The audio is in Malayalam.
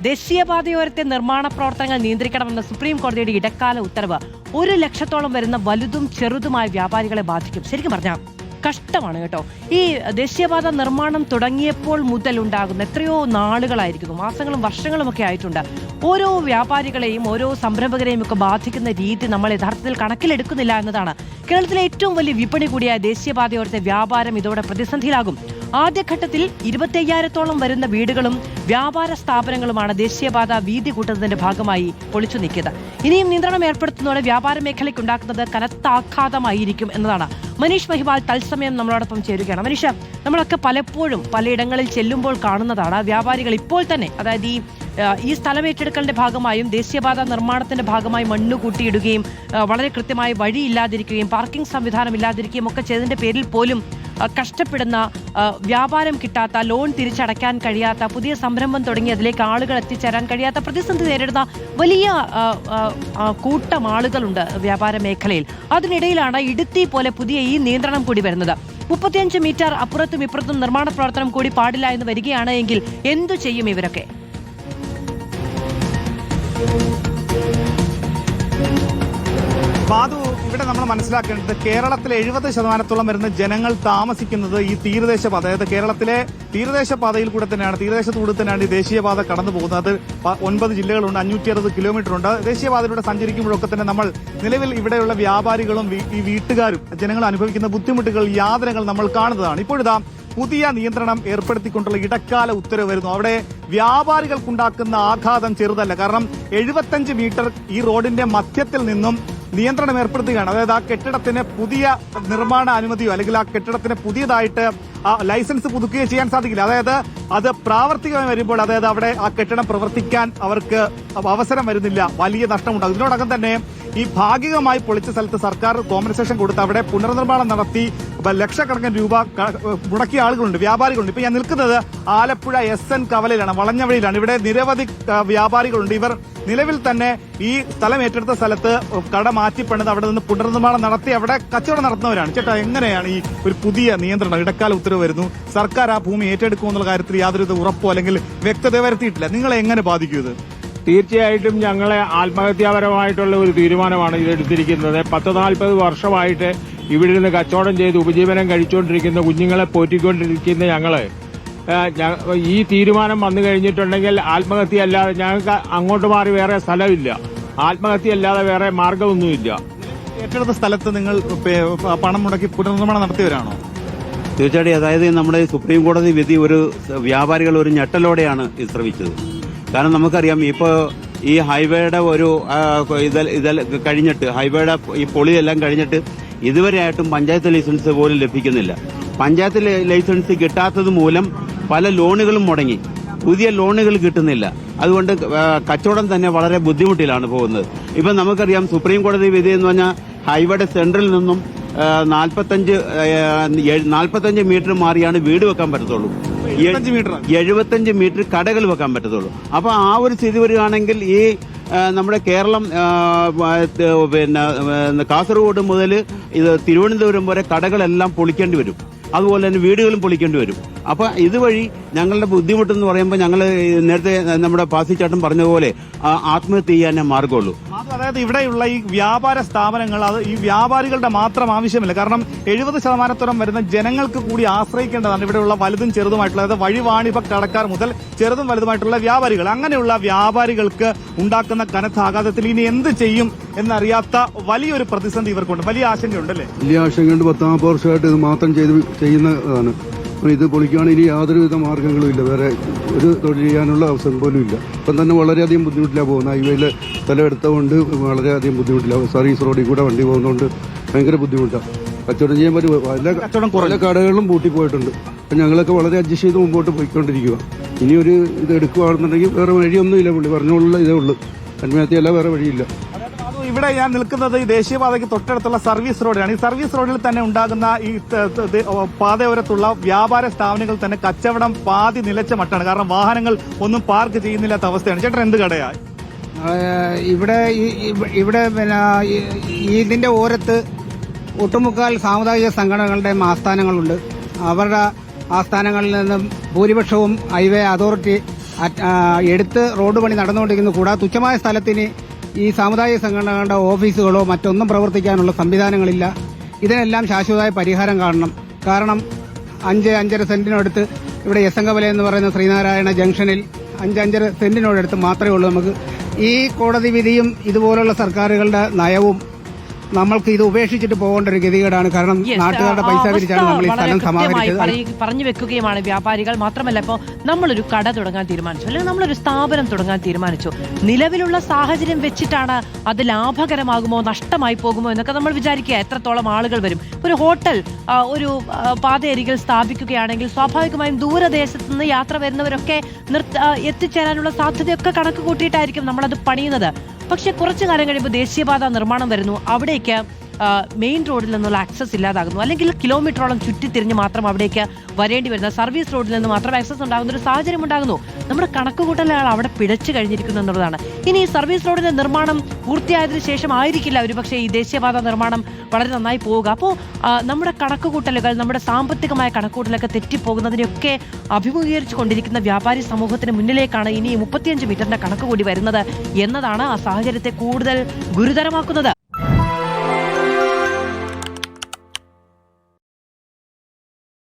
ദേശീയപാതയോരത്തെ നിർമ്മാണ പ്രവർത്തനങ്ങൾ നിയന്ത്രിക്കണമെന്ന സുപ്രീം കോടതിയുടെ ഇടക്കാല ഉത്തരവ് 1 ലക്ഷത്തോളം വരുന്ന വലുതും ചെറുതുമായ വ്യാപാരികളെ ബാധിക്കും. ശരിക്കും പറഞ്ഞാൽ കഷ്ടമാണ് കേട്ടോ. ഈ ദേശീയപാത നിർമ്മാണം തുടങ്ങിയപ്പോൾ മുതൽ ഉണ്ടാകുന്ന എത്രയോ നാളുകളായിരിക്കുന്നു, മാസങ്ങളും വർഷങ്ങളുമൊക്കെ ആയിട്ടുണ്ട്. ഓരോ വ്യാപാരികളെയും ഓരോ സംരംഭകരെയും ഒക്കെ ബാധിക്കുന്ന രീതി നമ്മൾ യഥാർത്ഥത്തിൽ കണക്കിലെടുക്കുന്നില്ല എന്നതാണ്. കേരളത്തിലെ ഏറ്റവും വലിയ വിപണി കൂടിയ ദേശീയപാതയോരത്തെ വ്യാപാരം ഇതോടെ പ്രതിസന്ധിയിലാകും. ആദ്യഘട്ടത്തിൽ 25,000-ഓളം വരുന്ന വീടുകളും വ്യാപാര സ്ഥാപനങ്ങളുമാണ് ദേശീയപാത വീതി കൂട്ടുന്നതിന്റെ ഭാഗമായി പൊളിച്ചു നീക്കിയത്. ഇനിയും നിയന്ത്രണം ഏർപ്പെടുത്തുന്നതോടെ വ്യാപാര മേഖലയ്ക്ക് ഉണ്ടാക്കുന്നത് കനത്ത ആഘാതമായിരിക്കും എന്നതാണ്. മനീഷ് മഹിവാൽ തത്സമയം നമ്മളോടൊപ്പം ചേരുകയാണ്. മനീഷ്, നമ്മളൊക്കെ പലപ്പോഴും പലയിടങ്ങളിൽ ചെല്ലുമ്പോൾ കാണുന്നതാണ് വ്യാപാരികൾ ഇപ്പോൾ തന്നെ, അതായത് ഈ സ്ഥലം ഏറ്റെടുക്കലിന്റെ ഭാഗമായും ദേശീയപാത നിർമ്മാണത്തിന്റെ ഭാഗമായി മണ്ണ് കൂട്ടിയിടുകയും വളരെ കൃത്യമായി വഴിയില്ലാതിരിക്കുകയും പാർക്കിംഗ് സംവിധാനം ഇല്ലാതിരിക്കുകയും ഒക്കെ ചെയ്തതിന്റെ പേരിൽ പോലും കഷ്ടപ്പെടുന്ന, വ്യാപാരം കിട്ടാത്ത, ലോൺ തിരിച്ചടയ്ക്കാൻ കഴിയാത്ത, പുതിയ സംരംഭം തുടങ്ങി അതിലേക്ക് ആളുകൾ എത്തിച്ചേരാൻ കഴിയാത്ത പ്രതിസന്ധി നേരിടുന്ന വലിയ കൂട്ടം ആളുകളുണ്ട് വ്യാപാര മേഖലയിൽ. അതിനിടയിലാണ് ഇടുത്തി പോലെ പുതിയ ഈ നിയന്ത്രണം കൂടി വരുന്നത്. 35 മീറ്റർ അപ്പുറത്തും ഇപ്പുറത്തും നിർമ്മാണ പ്രവർത്തനം കൂടി പാടില്ല എന്ന് വരികയാണ് എങ്കിൽ എന്തു ചെയ്യും ഇവരൊക്കെ? ബാദു, ഇവിടെ നമ്മൾ മനസ്സിലാക്കേണ്ടത് കേരളത്തിലെ 70% വരുന്ന ജനങ്ങൾ താമസിക്കുന്നത് ഈ തീരദേശപാത, അതായത് കേരളത്തിലെ തീരദേശപാതയിൽ കൂടെ തന്നെയാണ്, തീരദേശത്തൂടെ തന്നെയാണ് ഈ ദേശീയപാത കടന്നു പോകുന്നത്. 9 ജില്ലകളുണ്ട്, 560 കിലോമീറ്റർ ഉണ്ട്. ദേശീയപാതയിലൂടെ സഞ്ചരിക്കുമ്പോഴൊക്കെ തന്നെ നമ്മൾ നിലവിൽ ഇവിടെയുള്ള വ്യാപാരികളും ഈ വീട്ടുകാരും ജനങ്ങൾ അനുഭവിക്കുന്ന ബുദ്ധിമുട്ടുകൾ, യാതനകൾ നമ്മൾ കാണുന്നതാണ്. ഇപ്പോഴിതാ പുതിയ നിയന്ത്രണം ഏർപ്പെടുത്തിക്കൊണ്ടുള്ള ഇടക്കാല ഉത്തരവ് വരുന്നു. അവിടെ വ്യാപാരികൾക്കുണ്ടാക്കുന്ന ആഘാതം ചെറുതല്ല. കാരണം 75 മീറ്റർ ഈ റോഡിന്റെ മധ്യത്തിൽ നിന്നും നിയന്ത്രണം ഏർപ്പെടുത്തുകയാണ്. അതായത് ആ കെട്ടിടത്തിന് പുതിയ നിർമ്മാണ അനുമതിയോ അല്ലെങ്കിൽ ആ കെട്ടിടത്തിന് പുതിയതായിട്ട് ലൈസൻസ് പുതുക്കുകയോ ചെയ്യാൻ സാധിക്കില്ല. അതായത് അത് പ്രാവർത്തികമായി വരുമ്പോൾ, അതായത് അവിടെ ആ കെട്ടിടം പ്രവർത്തിക്കാൻ അവർക്ക് അവസരം വരുന്നില്ല, വലിയ നഷ്ടമുണ്ടാകും. ഇതിനോടകം തന്നെ ഈ ഭാഗികമായി പൊളിച്ച സ്ഥലത്ത് സർക്കാർ കോമ്പൻസേഷൻ കൊടുത്ത് അവിടെ പുനർനിർമ്മാണം നടത്തി ലക്ഷക്കണക്കിന് രൂപ മുടക്കിയ ആളുകളുണ്ട്, വ്യാപാരികളുണ്ട്. ഇപ്പൊ ഞാൻ നിൽക്കുന്നത് ആലപ്പുഴ SN കവലയിലാണ്, വളഞ്ഞവഴിയിലാണ്. ഇവിടെ നിരവധി വ്യാപാരികളുണ്ട്. ഇവർ നിലവിൽ തന്നെ ഈ സ്ഥലം ഏറ്റെടുത്ത സ്ഥലത്ത് കട മാറ്റിപ്പണിത് അവിടെ നിന്ന് പുനർനിർമ്മാണം നടത്തി അവിടെ കച്ചവടം നടത്തുന്നവരാണ്. ചേട്ടാ, എങ്ങനെയാണ് ഈ ഒരു പുതിയ നിയന്ത്രണം, ഇടക്കാല ഉത്തരവ് വരുന്നു, സർക്കാർ ആ ഭൂമി ഏറ്റെടുക്കുമെന്നുള്ള കാര്യത്തിൽ യാതൊരു ഉറപ്പോ അല്ലെങ്കിൽ വ്യക്തത വരുത്തിയിട്ടില്ല, നിങ്ങളെ എങ്ങനെ ബാധിക്കും ഇത്? തീർച്ചയായിട്ടും ഞങ്ങളെ ആത്മഹത്യാപരമായിട്ടുള്ള ഒരു തീരുമാനമാണ് ഇതെടുത്തിരിക്കുന്നത്. 40-40 വർഷമായിട്ട് ഇവിടെ നിന്ന് കച്ചവടം ചെയ്ത് ഉപജീവനം കഴിച്ചുകൊണ്ടിരിക്കുന്ന, കുഞ്ഞുങ്ങളെ പോറ്റിക്കൊണ്ടിരിക്കുന്ന ഞങ്ങള് ഈ തീരുമാനം വന്നു കഴിഞ്ഞിട്ടുണ്ടെങ്കിൽ ആത്മഹത്യ അല്ലാതെ ഞങ്ങൾക്ക് അങ്ങോട്ട് മാറി വേറെ സ്ഥലമില്ല. ആത്മഹത്യ അല്ലാതെ വേറെ മാർഗമൊന്നുമില്ല. ഏറ്റെടുത്ത സ്ഥലത്ത് നിങ്ങൾ പണം മുടക്കി പുനർനിർമ്മാണം നടത്തിയവരാണോ? തീർച്ചയായിട്ടും. അതായത് നമ്മുടെ സുപ്രീം കോടതി വിധി ഒരു വ്യാപാരികൾ ഒരു ഞെട്ടലോടെയാണ് ഇത് ശ്രമിച്ചത്. കാരണം നമുക്കറിയാം, ഇപ്പോൾ ഈ ഹൈവേയുടെ ഒരു കഴിഞ്ഞിട്ട്, ഹൈവേയുടെ ഈ പൊളിയെല്ലാം കഴിഞ്ഞിട്ട് ഇതുവരെയായിട്ടും പഞ്ചായത്ത് ലൈസൻസ് പോലും ലഭിക്കുന്നില്ല. പഞ്ചായത്ത് ലൈസൻസ് കിട്ടാത്തത് മൂലം പല ലോണുകളും മുടങ്ങി, പുതിയ ലോണുകൾ കിട്ടുന്നില്ല. അതുകൊണ്ട് കച്ചവടം തന്നെ വളരെ ബുദ്ധിമുട്ടിലാണ് പോകുന്നത്. ഇപ്പം നമുക്കറിയാം, സുപ്രീം കോടതി വിധി എന്ന് പറഞ്ഞാൽ ഹൈവേയുടെ സെന്ററിൽ നിന്നും 45 മീറ്റർ മാറിയാണ് വീട് വെക്കാൻ പറ്റത്തുള്ളൂ, 75 മീറ്റർ കടകൾ വെക്കാൻ പറ്റത്തുള്ളൂ. അപ്പൊ ആ ഒരു സ്ഥിതി വരികയാണെങ്കിൽ ഈ നമ്മുടെ കേരളം, പിന്നെ കാസർഗോഡ് മുതൽ ഇത് തിരുവനന്തപുരം വരെ കടകളെല്ലാം പൊളിക്കേണ്ടി വരും. അതുപോലെ തന്നെ വീടുകളും പൊളിക്കേണ്ടി വരും. അപ്പൊ ഇതുവഴി ഞങ്ങളുടെ ബുദ്ധിമുട്ടെന്ന് പറയുമ്പോൾ ഞങ്ങൾ നേരത്തെ നമ്മുടെ പാസിച്ചാട്ടം പറഞ്ഞതുപോലെ ആത്മഹത്യ ചെയ്യാനേ മാർഗമുള്ളൂ. അതായത് ഇവിടെയുള്ള ഈ വ്യാപാര സ്ഥാപനങ്ങൾ, അത് ഈ വ്യാപാരികളുടെ മാത്രം ആവശ്യമില്ല. കാരണം 70% വരുന്ന ജനങ്ങൾക്ക് കൂടി ആശ്രയിക്കേണ്ടതാണ് ഇവിടെയുള്ള വലുതും ചെറുതുമായിട്ടുള്ള, അതായത് വഴിവാണിഭ കടക്കാർ മുതൽ ചെറുതും വലുതുമായിട്ടുള്ള വ്യാപാരികൾ. അങ്ങനെയുള്ള വ്യാപാരികൾക്ക് ഉണ്ടാക്കുന്ന കനത്ത ആഘാതത്തിൽ ഇനി എന്ത് ചെയ്യും എന്നറിയാത്ത വലിയൊരു പ്രതിസന്ധി ഇവർക്കുണ്ട്. വലിയ ആശങ്കയുണ്ടല്ലേ? വലിയ ആശങ്കയുണ്ട്. 10 വർഷമായിട്ട് ഇത് മാത്രം ചെയ്യുന്നതാണ്. ഇത് പൊളിക്കുകയാണ്. ഇനി യാതൊരുവിധ മാർഗങ്ങളും ഇല്ല, വേറെ ഒരു തൊഴിൽ ചെയ്യാനുള്ള അവസരം പോലും ഇല്ല. ഇപ്പം തന്നെ വളരെയധികം ബുദ്ധിമുട്ടിലാണ് പോകുന്നത്. ഹൈവേയിൽ സ്ഥലം എടുത്തുകൊണ്ട് വളരെയധികം ബുദ്ധിമുട്ടില്ല. സർവീസ് റോഡിൽ കൂടെ വണ്ടി പോകുന്നതുകൊണ്ട് ഭയങ്കര ബുദ്ധിമുട്ടാണ്. കച്ചവടം ചെയ്യാൻ പറ്റും. പല കടകളിലും പൂട്ടിപ്പോയിട്ടുണ്ട്. അപ്പം ഞങ്ങളൊക്കെ വളരെ അഡ്ജസ്റ്റ് ചെയ്ത് മുമ്പോട്ട് പോയിക്കൊണ്ടിരിക്കുക. ഇനി ഒരു ഇത് എടുക്കുകയാണെന്നുണ്ടെങ്കിൽ വേറെ വഴിയൊന്നുമില്ല. പുള്ളി പറഞ്ഞുള്ള ഇതേ ഉള്ളൂ, ആത്മഹത്യയല്ല, വേറെ വഴിയില്ല. ഇവിടെ ഞാൻ നിൽക്കുന്നത് ഈ ദേശീയപാതയ്ക്ക് തൊട്ടടുത്തുള്ള സർവീസ് റോഡിലാണ്. ഈ സർവീസ് റോഡിൽ തന്നെ ഉണ്ടാകുന്ന ഈ പാതയോരത്തുള്ള വ്യാപാര സ്ഥാപനങ്ങൾ തന്നെ കച്ചവടം പാതി നിലച്ച മട്ടാണ്. കാരണം വാഹനങ്ങൾ ഒന്നും പാർക്ക് ചെയ്യുന്നില്ലാത്ത അവസ്ഥയാണ്. ചേട്ടൻ എന്ത് കടയാ ഇവിടെ? പിന്നെ ഇതിന്റെ ഓരത്ത് ഒട്ടുമുക്കാൽ സാമുദായിക സംഘടനകളുടെ ആസ്ഥാനങ്ങളുണ്ട്. അവരുടെ ആസ്ഥാനങ്ങളിൽ നിന്നും ഭൂരിപക്ഷവും ഹൈവേ അതോറിറ്റി എടുത്ത് റോഡ് പണി നടന്നുകൊണ്ടിരിക്കുന്നു. കൂടാതെ തുച്ഛമായ സ്ഥലത്തിന് ഈ സാമുദായിക സംഘടനകളുടെ ഓഫീസുകളോ മറ്റൊന്നും പ്രവർത്തിക്കാനുള്ള സംവിധാനങ്ങളില്ല. ഇതിനെല്ലാം ശാശ്വതമായ പരിഹാരം കാണണം. കാരണം 5-5.5 സെന്റിനടുത്ത് ഇവിടെ യസംഗവല എന്ന് പറയുന്ന ശ്രീനാരായണ ജംഗ്ഷനിൽ 5-5 സെന്റിനോടടുത്ത് മാത്രമേ ഉള്ളൂ. നമുക്ക് ഈ കോടതി വിധിയും ഇതുപോലുള്ള സർക്കാരുകളുടെ നയവും നമ്മൾക്ക് ഇത് ഉപേക്ഷിച്ചിട്ട് പോകേണ്ട ഒരു ഗതികേടാണ്. കാരണം നാട്ടുകാരുടെ പൈസ പിരിച്ചാണ് നമ്മൾ ഈ സ്ഥലം സമാഹരിച്ചത്. പറഞ്ഞു വെക്കുകയാണ് വ്യാപാരികൾ. മാത്രമല്ല, ഇപ്പോൾ നമ്മളൊരു കട തുടങ്ങാൻ തീരുമാനിച്ചു, അല്ലെങ്കിൽ നമ്മളൊരു സ്ഥാപനം തുടങ്ങാൻ തീരുമാനിച്ചു. നിലവിലുള്ള സാഹചര്യം വെച്ചിട്ടാണ് അത് ലാഭകരമാകുമോ നഷ്ടമായി പോകുമോ എന്നൊക്കെ നമ്മൾ വിചാരിക്കുക. എത്രത്തോളം ആളുകൾ വരും. ഒരു ഹോട്ടൽ ഒരു പാതയരികിൽ സ്ഥാപിക്കുകയാണെങ്കിൽ സ്വാഭാവികമായും ദൂരദേശത്ത് നിന്ന് യാത്ര വരുന്നവരൊക്കെ എത്തിച്ചേരാനുള്ള സാധ്യതയൊക്കെ കണക്ക് കൂട്ടിയിട്ടായിരിക്കും നമ്മളത് പണിയുന്നത്. പക്ഷെ കുറച്ചു കാലം കഴിയുമ്പോൾ ദേശീയപാത നിർമ്മാണം വരുന്നു. അവിടേക്ക് മെയിൻ റോഡിൽ നിന്നുള്ള ആക്സസ് ഇല്ലാതാകുന്നു, അല്ലെങ്കിൽ കിലോമീറ്ററോളം ചുറ്റിത്തിരിഞ്ഞ് മാത്രം അവിടേക്ക് വരേണ്ടി വരുന്ന സർവീസ് റോഡിൽ നിന്ന് മാത്രം ആക്സസ് ഉണ്ടാകുന്ന ഒരു സാഹചര്യം ഉണ്ടാകുന്നു. നമ്മുടെ കണക്കുകൂട്ടലുകൾ അവിടെ പിഴച്ചു കഴിഞ്ഞിരിക്കുന്നു എന്നുള്ളതാണ്. ഇനി ഈ സർവീസ് റോഡിന്റെ നിർമ്മാണം പൂർത്തിയായതിനു ശേഷം ആയിരിക്കില്ല ഒരുപക്ഷെ ഈ ദേശീയപാത നിർമ്മാണം വളരെ നന്നായി പോവുക. അപ്പോൾ നമ്മുടെ കണക്കുകൂട്ടലുകൾ, നമ്മുടെ സാമ്പത്തികമായ കണക്കുകൂട്ടലൊക്കെ തെറ്റിപ്പോകുന്നതിനെയൊക്കെ അഭിമുഖീകരിച്ചു കൊണ്ടിരിക്കുന്ന വ്യാപാരി സമൂഹത്തിന് മുന്നിലേക്കാണ് ഇനി 35 മീറ്ററിന്റെ കണക്ക് കൂടി വരുന്നത് എന്നതാണ് ആ സാഹചര്യത്തെ കൂടുതൽ ഗുരുതരമാക്കുന്നത്.